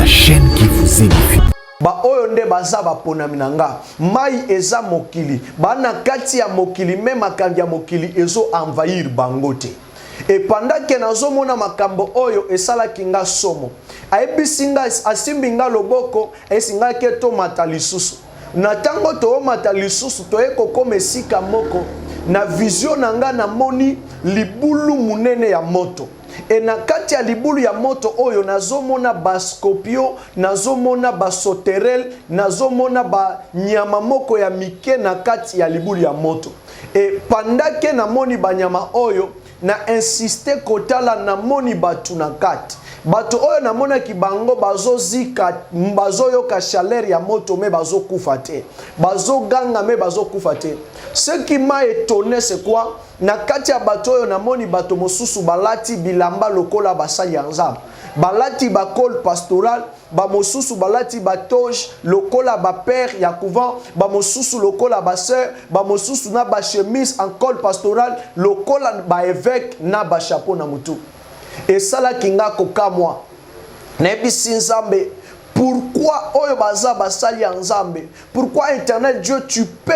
chaîne qui vous édifie. Ba oyo nde baza baponami na nga mai eza mokili bana kati ya mokili me makambo ya mokili ezo envahir bango te. Et pendant que nazomona makambo oyo esalaki nga somo ayebisi nga asimbi nga loboko esinga ke to mata lisusu na tango to mata lisusu to ekokoma esika moko na vision na nga na moni libulu munene ya moto. Et na kati ya libulu ya moto oyo nazomona ba scorpion, nazomona ba sauterelle, nazomona ba nyama moko ya mike na kati ya libulu ya moto. Et pendant que namoni ba nyama oyo na insiste kotala namoni batu na kati. Batu oyo namona ki bango bazozika bazoyoka chaleur ya moto me bazokufa te. Bazoganga me bazokufa te. Ce qui m'a étonné c'est quoi? Na kati ya bato oyo namoni bato mosusu balati bilamba lokola basali ya nzambe. Balati ba col pastoral, ba mosusu balati ba toge lokola ba père ya couvent, ba mosusu lokola ba sœur, ba mosusu na ba chemise en col pastoral lokola ba évêque na ba chapeau na mutu. Et ça là kinga kokamwa. Nebisi nzambe. Pourquoi oyo baza basali ya nzambe? Pourquoi Éternel Dieu tu peux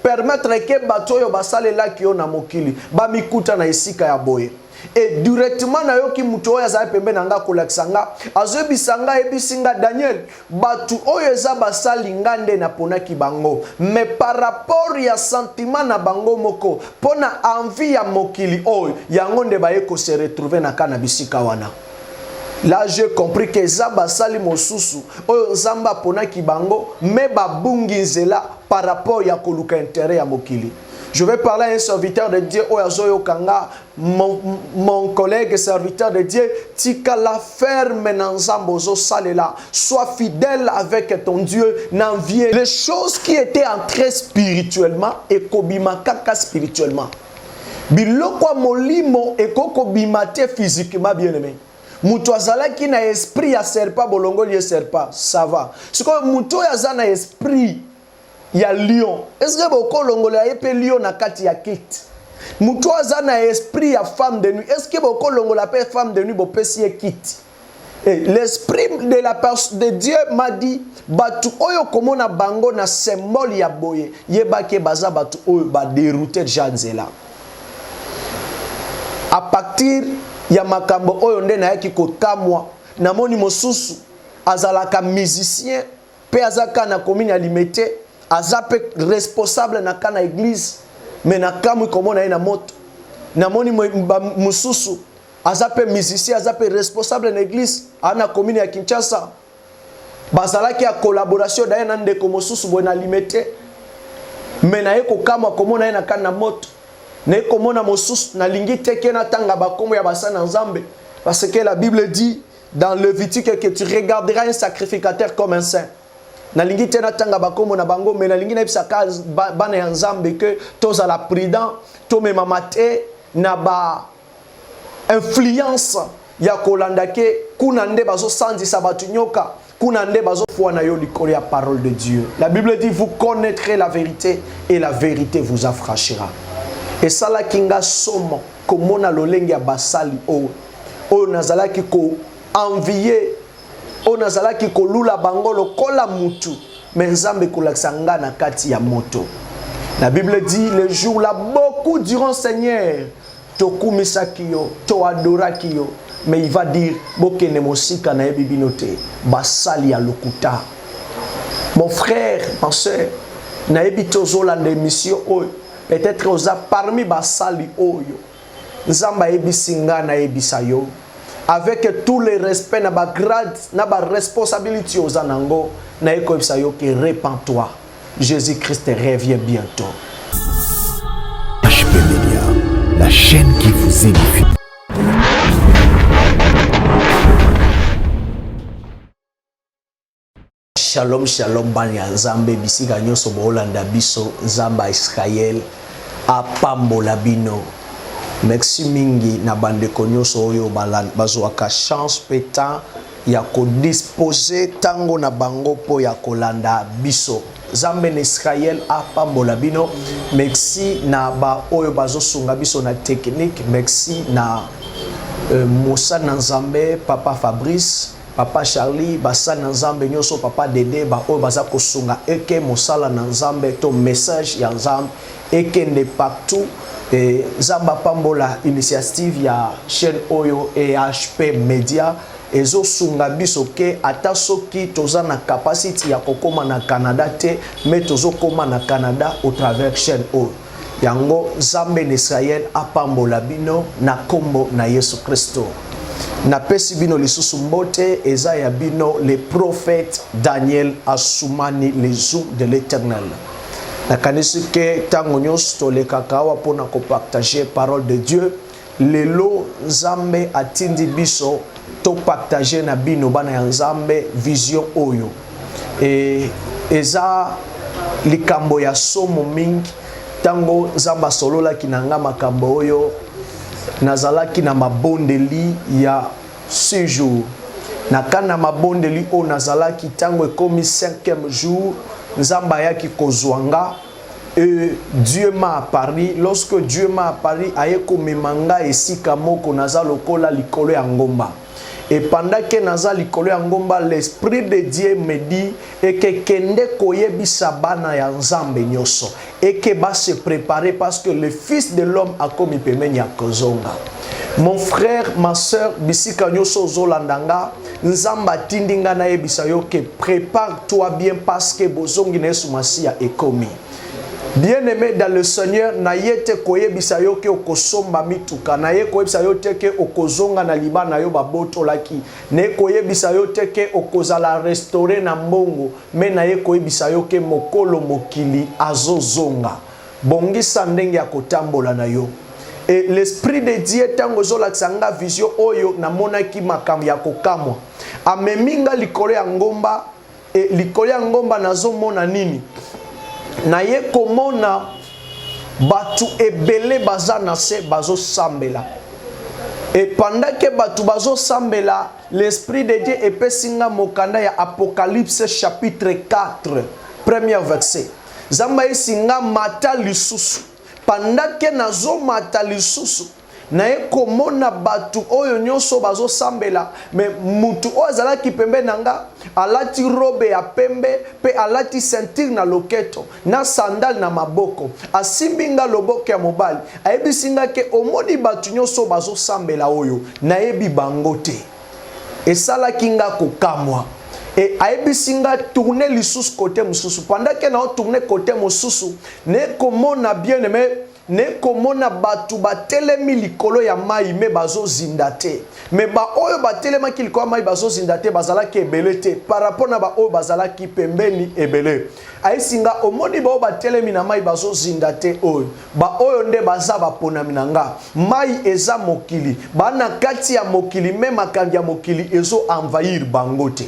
permettre que bato yo basale la ki na mokili ba mikuta na esika ya boye? Et directement na yoki muto oyo za pembe na nga kolakisanga azobisanga ebisinga Daniel batu oyo za basali ngande na ponaki bango mais par rapport ya sentiment na bango moko pona envie ya mokili oyo yango nde baye ko se retrouver na kana bisika wana. Là j'ai compris que Zaba Sali Mosusu oyo Zamba ponaki bango me babungi nzela par rapport ya koluka intérêt ya mokili. Je vais parler à un serviteur de Dieu Oyazoyo Kanga, mon collègue serviteur de Dieu, tika la ferme nanzambozo salela, sois fidèle avec ton Dieu, n'envie les choses qui étaient entrées spirituellement et kobima kaka spirituellement. Biloko molimo et kokobimate physiquement bien aimé. Mutu azalaki na esprit ya serpa bolongo lié serpa, ça va. Ce que mutu yazana esprit ya lion. Est-ce que boko longola yepe lion na kati ya kit? Mutu azana esprit ya femme de nuit. Est-ce que boko longola pe femme de nuit bo pesi kit? L'esprit de la personne de Dieu m'a dit batu oyo komona bango na symbole ya boye yebake baza batu oyo ba dérouter janzela. À partir ya makambo oyo nde na yaki kokamwa na moni mosusu azalaka musicien pe azaka na commune alimete azape responsable na kana église mais na kamu komona ina moto na moni mosusu azape musicien azape responsable na église ana commune ya Kinshasa bazalaki ya collaboration d'ailleurs na ndeko mosusu bo na limete mais na yeko kamwa komona ina kana moto ne komona mosusu na lingi teke na tanga bakomo ya basana nzambe parce que la Bible dit dans Lévitique que tu regarderas un sacrificateur comme un saint. Na lingi tena tanga bakomo na bango mais na lingi na bisaka bana ya nzambe que toza la prudent to mema mate na ba influence ya kolanda ke kuna nde bazo sandisa batu nyoka kuna nde bazo fwa na yo likolo ya parole de Dieu. La Bible dit vous connaîtrez la vérité et la vérité vous affranchira. Et ça la kinga somo komona lolenge ya basali o nazalaki ko envier o nazalaki ko lula bango lokola mutu menzambe kolakisa nga na kati ya moto. La Bible dit le jour là beaucoup diront Seigneur tokumisaki yo to adoraki yo mais il va dire bokene mosika na ebibinote basali ya lokuta. Mon frère, ma soeur, na ebitozola mission o peut-être oza parmi basali oyo nzamba ebisinga na ebisayo avec tout le respect na ba grade na ba responsabilité oza nango na eko ebisayo que répands-toi, Jésus-Christ revient bientôt. HP Media, la chaîne qui vous édifie. Shalom shalom bani ya nzambe bisika nyonso boolanda biso nzamba Israël apambola bino. Merci mingi na bandeko nyonso oyo bazwaka chance petan ya ko disposer tango na bango po ya kolanda biso. Nzambe na Israël apambola bino. Merci na ba oyo bazosunga biso na technique. Merci na Moussa na Nzambe, Papa Fabrice. papa Charlie basa na nzambe nyoso papa Dede ba oyo baza kosunga eke mosala na nzambe to message ya nzambe ekende partout zamba pambola initiative ya chaîne oyo EHP Media ezo sunga biso ke ata soki toza na capacity ya kokoma na Canada te mais tozo koma na Canada au travers chaîne oyo yango Zambe n'Israël apambola bino na kombo na Yesu Kristo. Na pesi bino lisusu mbote eza ya bino le prophète Daniel Assoumani les eaux de l'Éternel. Na kanisi ke tango nyonso tolekaka awa mpona kopartager parole de Dieu lelo Zambe atindi biso to partager na bino bana ya Nzambe vision oyo eza likambo ya somo mingi tango Nzamba solola kinanga makambo oyo nazalaki na mabondeli ya séjour na kana mabondeli o nazalaki tango ekomi 5e jour Nzamba yaki kozwanga et Dieu m'a apparu. Lorsque Dieu m'a apparu aye komemanga esika moko naza lokola likolo ya ngomba. Et pendant que naza likolo ya ngomba, l'esprit de Dieu me dit et que kende koyebisa bana ya Nzambe nyoso et que ba se préparer parce que le fils de l'homme a komi pemeni ya kozonga. Mon frère, ma soeur, bisika nyoso zolandanga Nzamba tindinga na yebisa yo que prépare-toi bien parce que bozongi na Yesu Masia ekomi. Bien-aimé dans le Seigneur, na yete koyebisa yo ke okosomba mituka, na ye koyebisa yo te ke okozonga na liba na yo baboto laki, ne koyebisa yo te ke okozala restaurer na mbongo, mais na ye koyebisa yo ke mokolo mokili azozonga. Bongisa ndenge ya kotambola na yo. Et l'esprit de Dieu tango zolakisanga vision oyo na monaki makambo ya kokamwa. Ameminga likolo ya ngomba, et likolo ya ngomba nazomona nini? Na ye komona batu ebele baza na se bazo sambela. Et pendant que batu bazo sambela, l'esprit de Dieu epesinga mokanda ya Apocalypse chapitre 4, premier verset. Zamba esinga mata lisusu. Pendant que nazo mata lisusu, na ye komona batu oyo nyonso bazo sambela, mais mutu oyo azalaki pembe nanga alati robe ya pembe pe alati ceinture na loketo na sandal na maboko asimbinga loboko ya mobali ayebisinga ke omoni batu nyonso bazo sambela oyo na yebi bango te esalaki nga kokamwa et ayebisinga tourner lisusu côté mususu pendant que na tourner côté mususu ne komona bien aimé ne komona batu batelemi likolo ya mai me bazo zindate me ba oyo batelema ki likolo ya mai bazo zindate bazalaki ebele te par rapport na ba oyo bazalaki pembeni ebele aisinga omoni ba oyo batelemi na mai bazo zindate oyo ba oyo nde baza baponami na nga mai eza mokili bana kati ya mokili me makambi ya mokili ezo envahir bango te.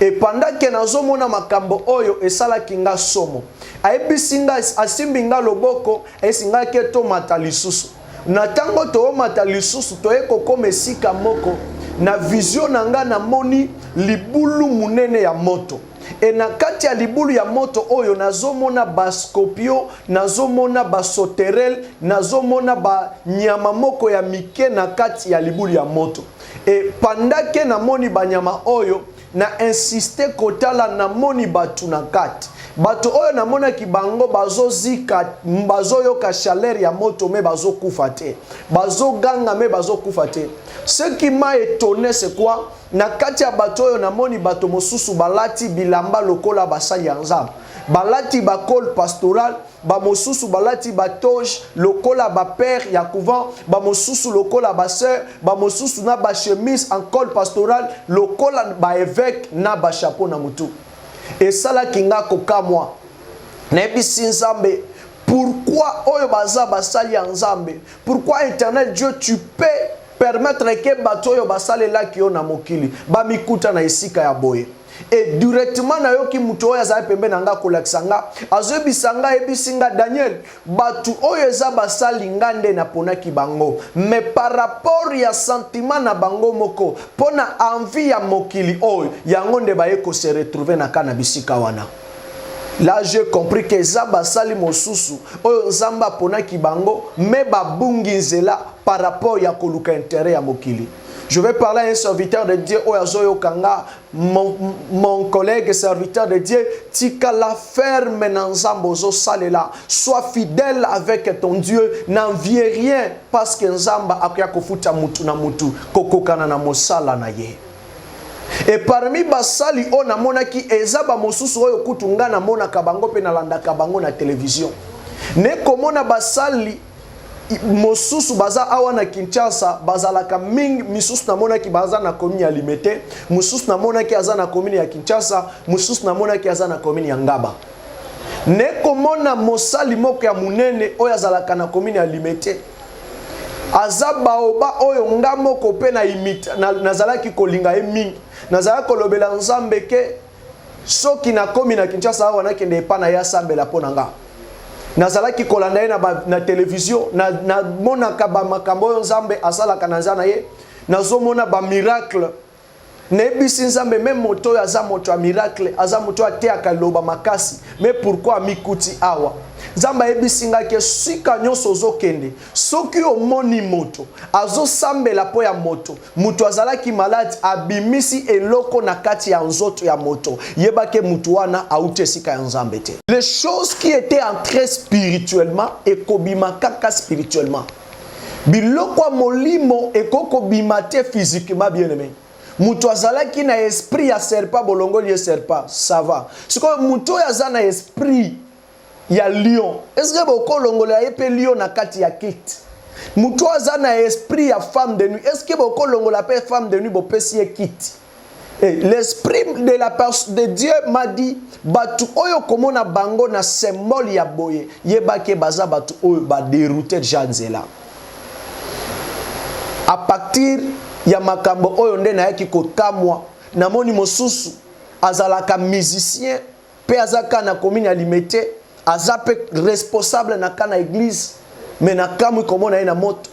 Et pendant que nazomona makambo oyo esalaki nga somo ayebisinga asimbinga loboko esinga ke to mata lisusu na tango to mata lisusu to ekokoma esika moko na vision nanga na moni libulu munene ya moto et na kati ya libulu ya moto oyo nazomona ba scorpio nazomona ba sauterelle nazomona ba nyama moko ya mike na kati ya libulu ya moto et pendant que na moni ba nyama oyo na insiste kotala na moni batu na kati batu oyo na mona ki bango bazo zika bazo yoka chaleur ya moto me bazo kufa te bazo ganga me bazo kufa te. Ce qui m'a étonné c'est quoi na kati ya batu oyo na moni bato mosusu balati bilamba lokola basali ya Nzambe balati ba col pastoral ba mosusu balati ba toge lokola ba père ya couvent ba mosusu lokola ba sœur ba mosusu na ba chemise en col pastoral lokola ba évêque na ba chapeau na mutu et sala kinga kokamwa nebisi Nzambe pourquoi oyo baza basali ya Nzambe pourquoi Éternel Dieu tu peux permettre que bato oyo basale la ki na mokili ba mikuta na esika ya boye et directement na yoki muto oyo azali pembe nanga kolakisanga azobisanga ebisinga Daniel batu oyo eza basali ngande na ponaki bango mais par rapport ya sentiment na bango moko pona envie ya mokili oyo yango nde baye ko se retrouver na kana bisika wana. Là j'ai compris que zaba sali mosusu oyo Nzamba ponaki bango me babungi nzela par rapport ya koluka intérêt ya mokili. Je vais parler à un serviteur de Dieu, Oyazoyo Kanga, mon collègue serviteur de Dieu, Tika la ferme Nzambozo Salela. Sois fidèle avec ton Dieu, n'envie rien parce que Nzamba akia kofuta mutu na mutu, kokokana na mosala na ye. Et parmi basali on a monaki ezaba mosusu oyo kutunga na mona kabango pe na landa kabango na télévision. Ne komona basali mosusu baza awa na Kinshasa bazalaka mingi misusu na mona ki baza na commune ya Limete, mususu na mona ki aza na commune ya Kinshasa, mususu na mona ki aza na commune ya Ngaba. Ne komona mosali moko ya munene oyo azalaka na commune ya Limete. Azaba oba oyo ngamo ko pe na imita nazalaki kolinga e mingi. Nazala kolobela Nzambe ke soki na komi na Kinshasa awa na kende pa na ya sambela pona nga. Nazalaki kolanda ye na télévision na mona ka ba makambo Nzambe asalaka na nzana ye nazomona ba miracle nebisi Nzambe même moto ya za moto ya miracle aza moto ateaka loba makasi mais pourquoi mikuti awa Nzamba ebisinga ke sika nyonso zokende soki omoni moto azo sambela po ya moto mutu azalaki malade abimisi eloko na kati ya nzoto ya moto yebake mutu wana aute sika ya Nzambe te. Les choses qui étaient entrées spirituellement et kobima kaka spirituellement biloko molimo ekoko bimate physiquement bien aimé. Mutu azalaki na esprit ya serpa bolongo lié serpa ça va. Siko mutu azana esprit ya lion. Est-ce que boko longola yepe lion na kati ya kit? Mutu azana esprit ya femme de nuit. Est-ce que boko longola pe femme de nuit bo pesi kit? L'esprit de Dieu m'a dit batu oyo komona bango na symbole ya boye yebake baza batu oyo ba dérouter janzela. À partir ya makambo oyo nde na yaki kokamwa na moni mosusu azalaka musicien pe azaka na commune ya Limete azape responsable na kana église mais na kamu komona ye na moto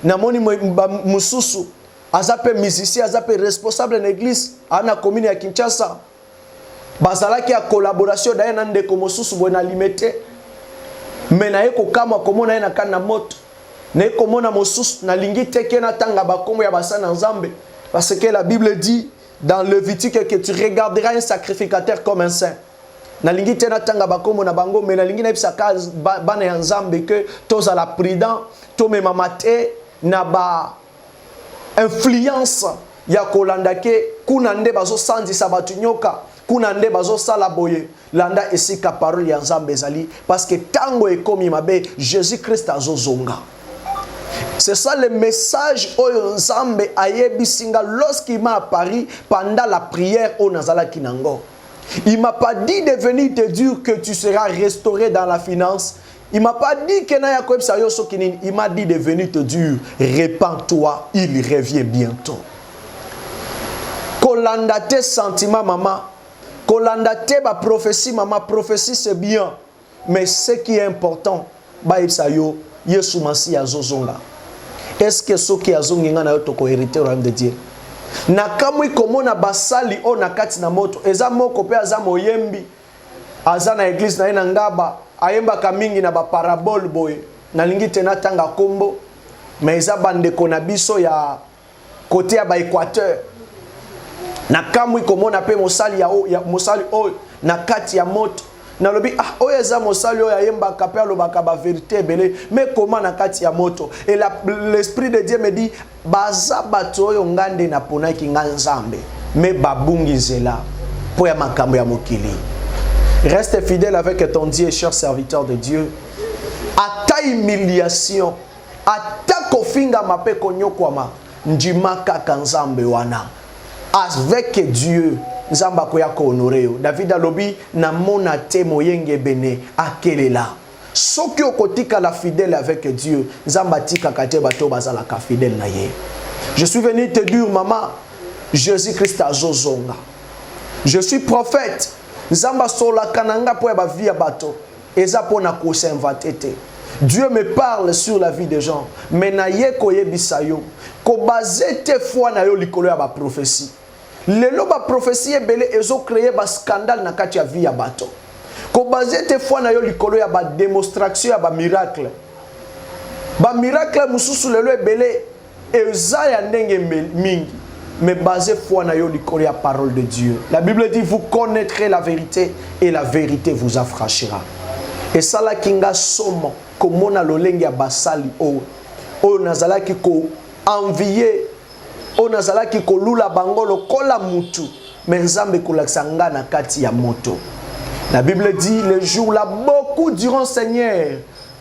na moni mosusu azape musicien azape responsable na église ana commune ya Kinshasa bazalaki ya collaboration daye na ndeko mosusu bo na Limete mais na ye kokamwa komona ye na kana moto ne komona mosusu na lingi teke na tanga bakombo ya basana Nzambe parce que la Bible dit dans Lévitique que tu regarderas un sacrificateur comme un saint. Na lingi tena tanga bakombo na bango mais na lingi na bisaka bana ya Nzambe que toza la prudent to mema mate na ba influence ya kolanda ke kuna nde bazo sandisa batu nyoka kuna nde bazo sala boye landa esika parole ya Nzambe ezali parce que tango ekomi mabe Jésus-Christ azozonga. C'est ça le message oyo Nzambe ayebisinga lorsqu'il m'a apparu pendant la prière au Nazala Kinango. Il m'a pas dit de venir te dire que tu seras restauré dans la finance. Il m'a pas dit que na yakob sayo sokinin. Il m'a dit de venir te dire répands-toi, il revient bientôt. Kolanda te sentiment maman, kolanda te ba prophétie maman, prophétie c'est bien, mais ce qui est important ba sayo Yesu Masi azozonga. Est-ce que ce qui azonga na yo toko hériter au royaume de Dieu? Na kamwi komona basali o na kati na moto eza moko pe aza moyembi aza na église na ina Ngaba ayemba kamingi na ba parabole boye na lingi tena tanga kombo mais eza bandeko na biso ya côté ya ba Équateur na kamwi komona pe mosali ya mosali o na kati ya moto na lobi oyo eza mosali oyo ayemba kape alobaka ba vérité belé mais comment na kati ya moto et l'esprit de Dieu me dit baza bato oyo ngande na ponaki nga Nzambe mais babungi zela po ya makambo ya mokili. Reste fidèle avec ton Dieu, cher serviteur de Dieu. À ta humiliation, à ta kofinga mape konyokwama njimaka kanzambe wana avec Dieu Nzamba koyako honoreo. David alobi na mona te moyenge bene akelela. Soki okotika la fidèle avec Dieu, Nzamba tika kate bato bazala ka fidèle na ye. Je suis venu te dire maman, Jésus-Christ azozonga. Je suis prophète. Nzamba sola kananga po ya ba vie ya bato. Eza pona ko s'inventer. Dieu me parle sur la vie des gens. Mais na ye koyebisa yo. Ko baze te foi na yo likolo ya ba prophétie. Lelo ba prophétie ebele ezo créer ba scandale na kati ya vie ya bato. Ko baze te foi na yo likolo ya ba démonstration ya ba miracle. Ba miracle mususu lelo ebele eza ya ndenge mingi, mais basé foi na yo likolo ya parole de Dieu. La Bible dit vous connaîtrez la vérité et la vérité vous affranchira. Et ça la kinga somo komona lolenge ya basali o nazalaki ko envier o nazalaki ko lula bango lokola mutu mais Nzambe kolakisa nga na kati ya moto. La Bible dit les jours là beaucoup diront Seigneur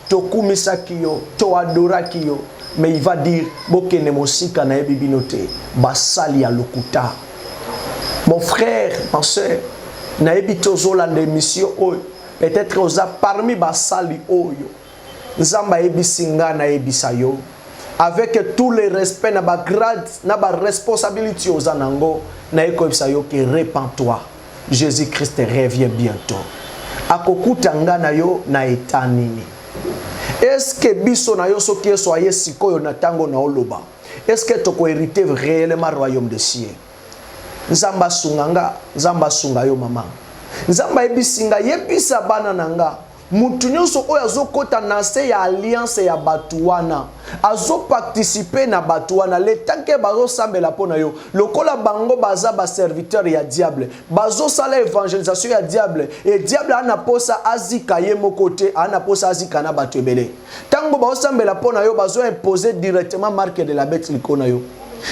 tokumisaki yo to adoraki yo, mais il va dire bokene mosika na ebibinote basali ya lokuta. Mon frère, ma soeur, na ebitozo la mission oyo peut-être oza parmi basali oyo Nzamba ebisinga na ebisa yo avec tous les respects na ba grade na ba responsabilité oza nango na ekobisa yo que répands-toi, Jésus-Christ revient bientôt. Akokuta nga na yo na etanini. Est-ce que biso na yo soki soye sikoyo na tango na oloba? Est-ce que toko hériter réellement royaume des cieux? Nzamba sunganga, Nzamba sunga yo mama. Nzamba ebisinga yebisa bana nanga. Mutu nyonso oyo azokota na se ya alliance ya batuwana. Azo participer na batuwana. Le tanke bazo sambela pona yo. Lokola bango baza ba serviteur ya diable. Bazo sala évangélisation ya diable. Et diable ana posa azika ye mokote, ana posa azika na batebele. Tango bazo sambela pona yo bazo imposer directement marque de la bête likona yo.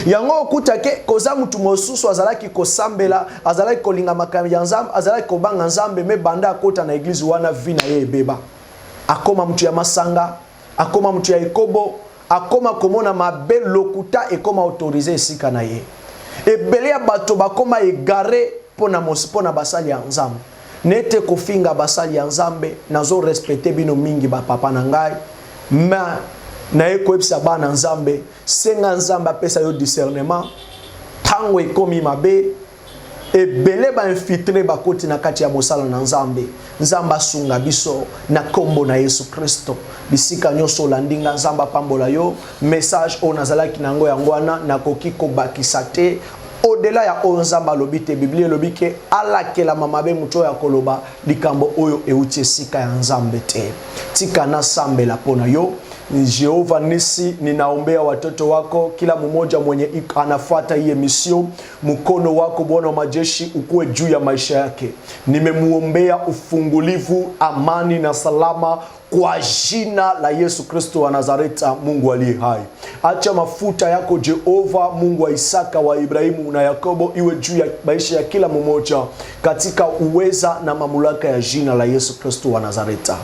Yango okuta ke koza mutu mosusu azalaki kosambela, azalaki kolinga makambi ya Nzambe, azalaki kobanga Nzambe, me banda akota na église wana vina ye ebeba. Akoma mutu ya masanga, akoma mutu ya ekobo, akoma komona mabe lokuta ekoma autoriser esika na ye. Ebele ya bato bakoma egare pona basali ya Nzambe. Nete kofinga basali ya Nzambe, nazo respecter bino mingi ba papa na ngai. Ma na ekoyebisa bana Nzambe senga Nzambe apesa yo discernement tango ekomi mabe ebele ba infiltrer bakoti na kati ya mosala na Nzambe. Nzambe asunga biso na kombo na Yesu Kristo. Bisika nyonso landinga Nzambe pambola yo message o nazalaki nango yangwana nakoki kobakisa te. Au-delà ya Nzamba lobite Biblia lobike alakela mamabe muto ya koloba likambo oyo euti esika ya Nzambe te. Tika na sambela pona yo. Jehova nisi ninaombea watoto wako kila mmoja mwenye anafuata hii emission, mkono wako Bwana wa majeshi ukue juu ya maisha yake. Nimemuombea ufungulivu, amani na salama kwa jina la Yesu Kristo wa Nazareta, Mungu aliye hai. Acha mafuta yako Jehova, Mungu wa Isaka, wa Ibrahimu na Yakobo iwe juu ya maisha ya kila mmoja katika uweza na mamlaka ya jina la Yesu Kristo wa Nazareta.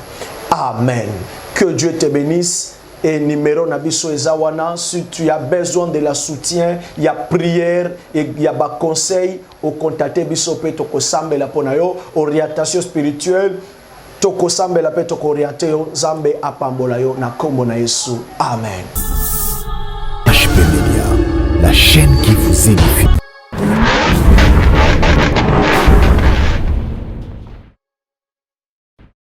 Amen. Que Dieu te bénisse. Et numéro nabiso ezawana, si tu as besoin de la soutien, il y a prière et il y a ba conseil au contacter biso pe toko sambela pona yo, orientation spirituelle, toko sambela pe toko orienter yo, Nzambe apambola yo na kombo na Yesu. Amen. HP Media, la chaîne qui vous édifie.